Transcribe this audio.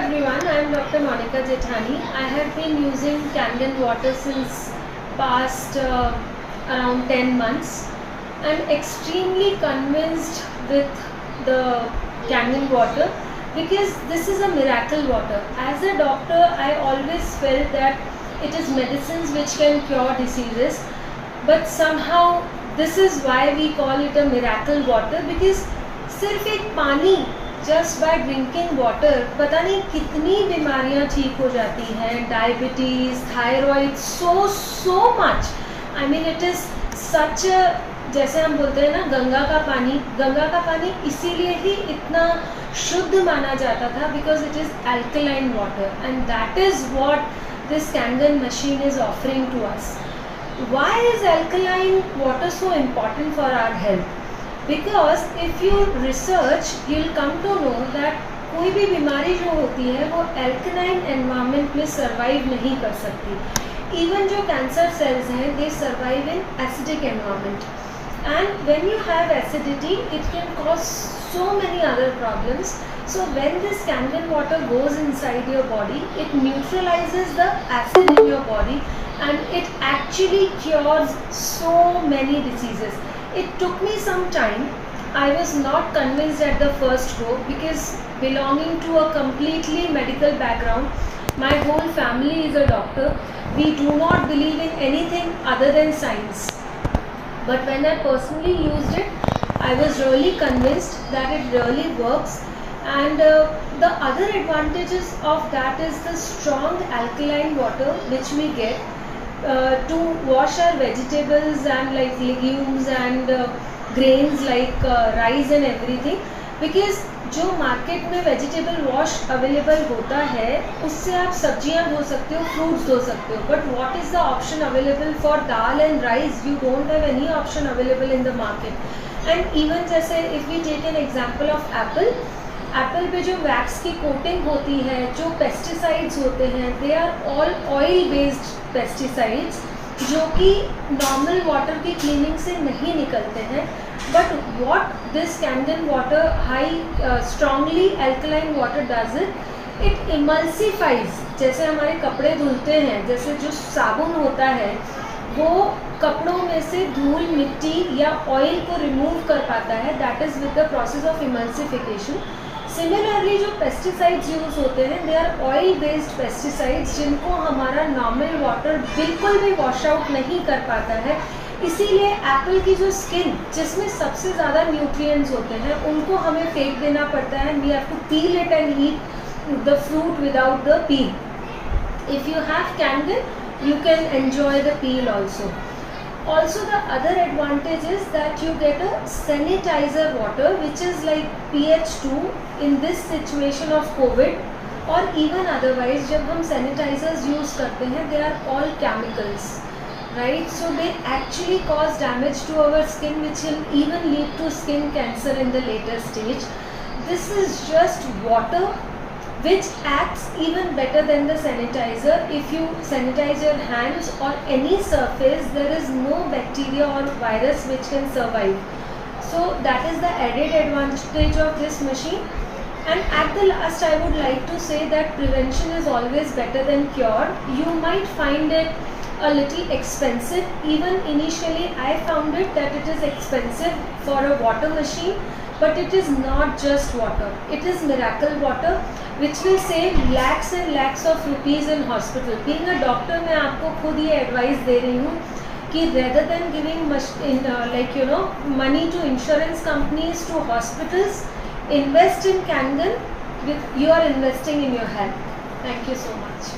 everyone, I am Dr. Monica Jethani. I have been using Kangen water since past around 10 months. I am extremely convinced with the Kangen water because this is a miracle water. As a doctor, I always felt that it is medicines which can cure diseases, but somehow this is why we call it a miracle water because सिर्फ एक पानी just by drinking water पता नहीं कितनी बीमारियां ठीक हो जाती हैं, diabetes, thyroid, so much. I mean it is such, जैसे हम बोलते हैं ना गंगा का पानी इसीलिए ही इतना शुद्ध माना जाता था because it is alkaline water and that is what this Kangen machine is offering to us. Why is alkaline water so important for our health? Because if you research you will come to know that कोई भी बीमारी जो होती है वो alkaline environment में survive नहीं कर सकती. इवन जो कैंसर सेल्स हैं दे survive in acidic environment and when you have acidity it can cause so many other problems. So when this Kangen water goes inside your body, it neutralizes the acid in your body and it actually cures so many diseases. It took me some time. I was not convinced at the first go because belonging to a completely medical background, my whole family is a doctor. We do not believe in anything other than science. But when I personally used it, I was really convinced that it really works, and the other advantages of that is the strong alkaline water which we get to wash our vegetables and like legumes and grains like rice and everything. Because जो market में vegetable wash available होता है उससे आप सब्जियां धो सकते हो, फ्रूट्स धो सकते हो, but what is the option available for dal and rice? You don't have any option available in the market. And even जैसे if we take an example of apple पे जो वैक्स की कोटिंग होती है, जो पेस्टिसाइड्स होते हैं, they are all oil based pesticides जो कि नॉर्मल वाटर की क्लीनिंग से नहीं निकलते हैं. But what this Kangen water high strongly alkaline water does it emulsifies. जैसे हमारे कपड़े धुलते हैं, जैसे जो साबुन होता है वो कपड़ों में से धूल, मिट्टी या ऑयल को रिमूव कर पाता है. That is with the process of emulsification. Similarly जो पेस्टिसाइड्स यूज़ होते हैं they are oil based pesticides जिनको हमारा नॉर्मल वाटर बिल्कुल भी वॉश आउट नहीं कर पाता है. इसीलिए एप्पल की जो स्किन जिसमें सबसे ज़्यादा न्यूट्रिएंट्स होते हैं उनको हमें फेंक देना पड़ता है. We have to peel it and eat the fruit without the peel. If you have कैंगन you can enjoy the peel also. Also the other advantage is that you get a sanitizer water which is like pH 2 in this situation of COVID or even otherwise. जब हम sanitizers use करते हैं they are all chemicals, right? So they actually cause damage to our skin which will even lead to skin cancer in the later stage. This is just water which acts even better than the sanitizer. If you sanitize your hands or any surface, there is no bacteria or virus which can survive. So that is the added advantage of this machine. And at the last I would like to say that prevention is always better than cure. You might find it a little expensive. Even initially I found it that it is expensive for a water machine, but it is not just water. It is miracle water which will save lakhs and lakhs of rupees in hospital. Being a doctor, मैं आपको खुद ये advice दे रही हूँ कि rather than giving money to insurance companies, to hospitals, invest in Kangen. You are investing in your health. Thank you so much.